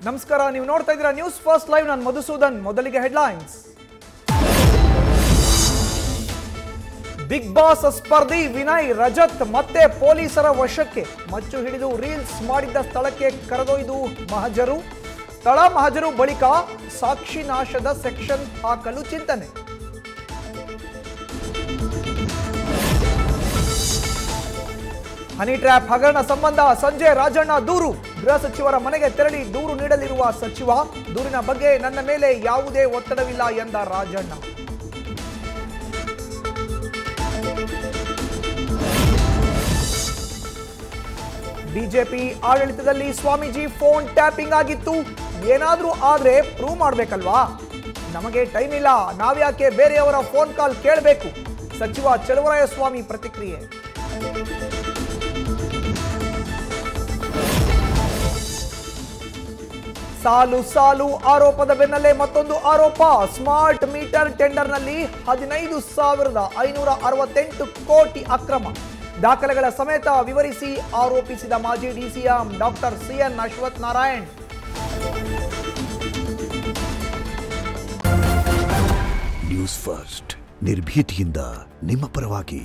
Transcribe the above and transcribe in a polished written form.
ನಮಸ್ಕಾರ, ನೀವು ನೋಡ್ತಾ ಇದ್ದೀರಾ ನ್ಯೂಸ್ ಫಸ್ಟ್ ಲೈವ್. ನಾನು ಮಧುಸೂದನ್. ಮೊದಲಿಗೆ ಹೆಡ್ಲೈನ್ಸ್. ಬಿಗ್ ಬಾಸ್ ಸ್ಪರ್ಧಿ ವಿನಯ್ ರಜತ್ ಮತ್ತೆ ಪೊಲೀಸರ ವಶಕ್ಕೆ. ಮಚ್ಚು ಹಿಡಿದು ರೀಲ್ಸ್ ಮಾಡಿದ್ದ ಸ್ಥಳಕ್ಕೆ ಕರೆದೊಯ್ದು ಮಹಜರು. ಸ್ಥಳ ಮಹಜರು ಬಳಿಕ ಸಾಕ್ಷಿ ನಾಶದ ಸೆಕ್ಷನ್ ಹಾಕಲು ಚಿಂತನೆ. ಹನಿ ಟ್ರ್ಯಾಪ್ ಹಗರಣ ಸಂಬಂಧ ಸಂಜಯ್ ರಾಜಣ್ಣ ದೂರು. ಗೃಹ ಸಚಿವರ ಮನೆಗೆ ತೆರಳಿ ದೂರು ನೀಡಲಿರುವ ಸಚಿವ, ದೂರಿನ ಬಗ್ಗೆ ನನ್ನ ಮೇಲೆ ಯಾವುದೇ ಒತ್ತಡವಿಲ್ಲ ಎಂದ ರಾಜಣ್ಣ. ಬಿಜೆಪಿ ಆಡಳಿತದಲ್ಲಿ ಸ್ವಾಮೀಜಿ ಫೋನ್ ಟ್ಯಾಪಿಂಗ್ ಆಗಿತ್ತು. ಏನಾದ್ರೂ ಆದ್ರೆ ಪ್ರೂವ್ ಮಾಡ್ಬೇಕಲ್ವಾ? ನಮಗೆ ಟೈಮ್ ಇಲ್ಲ, ನಾವ್ಯಾಕೆ ಬೇರೆಯವರ ಫೋನ್ ಕಾಲ್ ಕೇಳಬೇಕು? ಸಚಿವ ಚಲುವರಾಯಸ್ವಾಮಿ ಪ್ರತಿಕ್ರಿಯೆ. ಸಾಲು ಸಾಲು ಆರೋಪದ ಬೆನ್ನಲ್ಲೇ ಮತ್ತೊಂದು ಆರೋಪ. ಸ್ಮಾರ್ಟ್ ಮೀಟರ್ ಟೆಂಡರ್ನಲ್ಲಿ 15,568 ಕೋಟಿ ಅಕ್ರಮ. ದಾಖಲೆಗಳ ಸಮೇತ ವಿವರಿಸಿ ಆರೋಪಿಸಿದ ಮಾಜಿ DCM doctor CN Ashwath Narayan. News first, ನಿರ್ಭೀತಿಯಿಂದ ನಿಮ್ಮ ಪರವಾಗಿ.